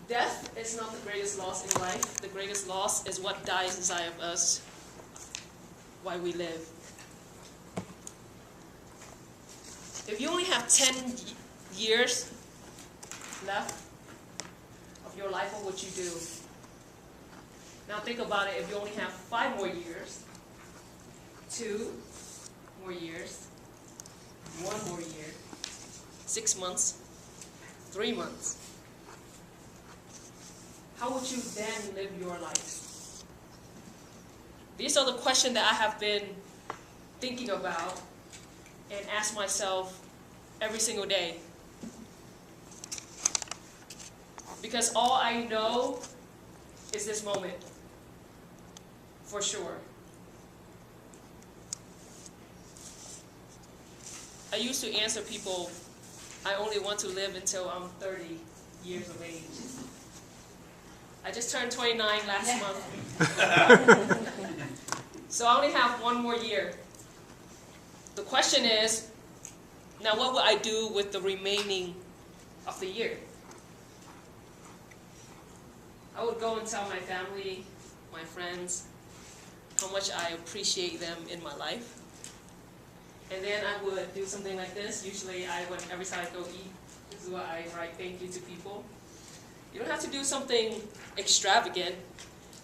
Death is not the greatest loss in life. The greatest loss is what dies inside of us while we live. If you only have 10 years left of your life, what would you do? Now think about it. If you only have 5 more years, 2 more years, 1 more year, 6 months, 3 months, how would you then live your life? These are the questions that I have been thinking about and ask myself every single day. Because all I know is this moment, for sure. I used to answer people, I only want to live until I'm 30 years of age. I just turned 29 last month. So I only have 1 more year. The question is, now what will I do with the remaining of the year? I would go and tell my family, my friends, how much I appreciate them in my life. And then I would do something like this. Usually every time I go eat, this is what I write thank you to people. You don't have to do something extravagant.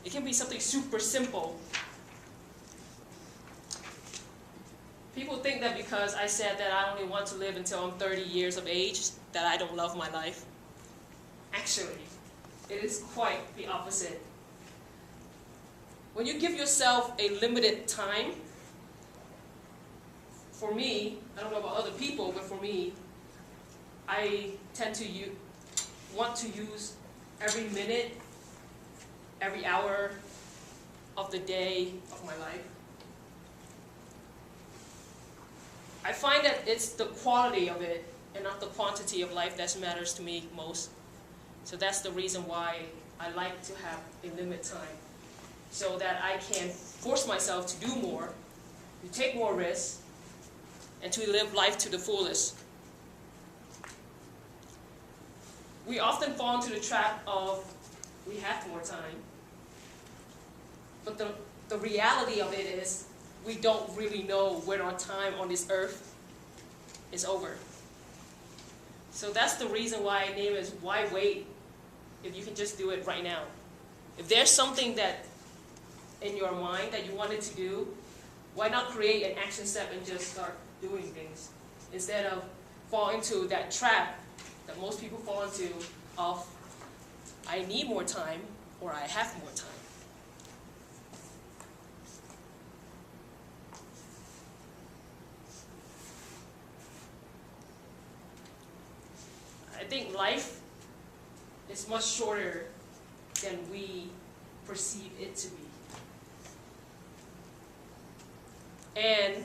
It can be something super simple. People think that because I said that I only want to live until I'm 30 years of age, that I don't love my life. Actually, it is quite the opposite. When you give yourself a limited time, for me, I don't know about other people, but for me, I tend to want to use every minute, every hour of the day of my life. I find that it's the quality of it and not the quantity of life that matters to me most. So that's the reason why I like to have a limit time, so that I can force myself to do more, to take more risks, and to live life to the fullest. We often fall into the trap of we have more time, but the reality of it is we don't really know when our time on this earth is over. So that's the reason why I name it Why Wait if you can just do it right now. If there's something that in your mind that you wanted to do, why not create an action step and just start doing things instead of fall into that trap that most people fall into of I need more time or I have more time. I think life is much shorter than we perceive it to be. And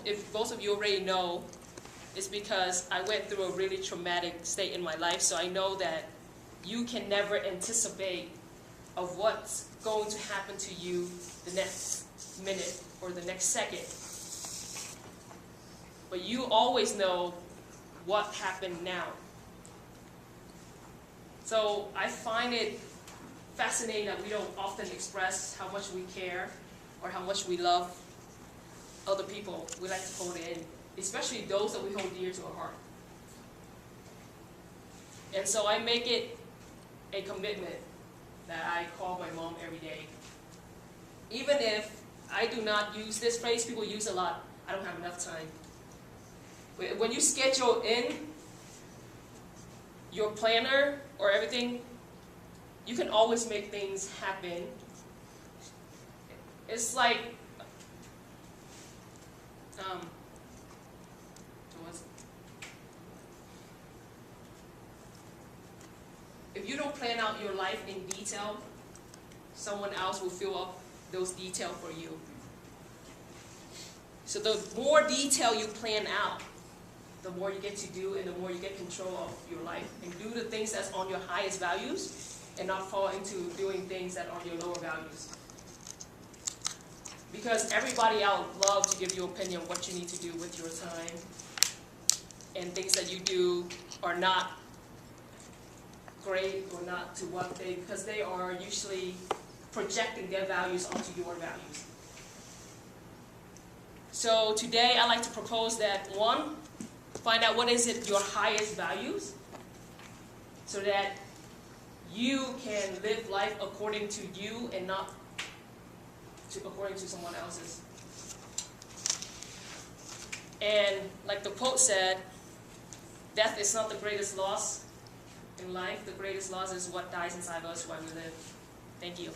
if most of you already know, it's because I went through a really traumatic state in my life, so I know that you can never anticipate of what's going to happen to you the next minute or the next second. But you always know what happened now. So I find it fascinating that we don't often express how much we care or how much we love other people. We like to hold it in, especially those that we hold dear to our heart. And so I make it a commitment that I call my mom every day. Even if I do not use this phrase, people use a lot, I don't have enough time. When you schedule in your planner or everything, you can always make things happen. It's like, if you don't plan out your life in detail, someone else will fill up those details for you. So the more detail you plan out, the more you get to do and the more you get control of your life. And do the things that's on your highest values and not fall into doing things that are on your lower values. Because everybody out loves to give you an opinion on what you need to do with your time. And things that you do are not great or not to what they, because they are usually projecting their values onto your values. So today I'd like to propose that, one, find out what is it your highest values, so that you can live life according to you and not according to someone else's. And like the quote said, death is not the greatest loss in life. The greatest loss is what dies inside of us while we live. Thank you.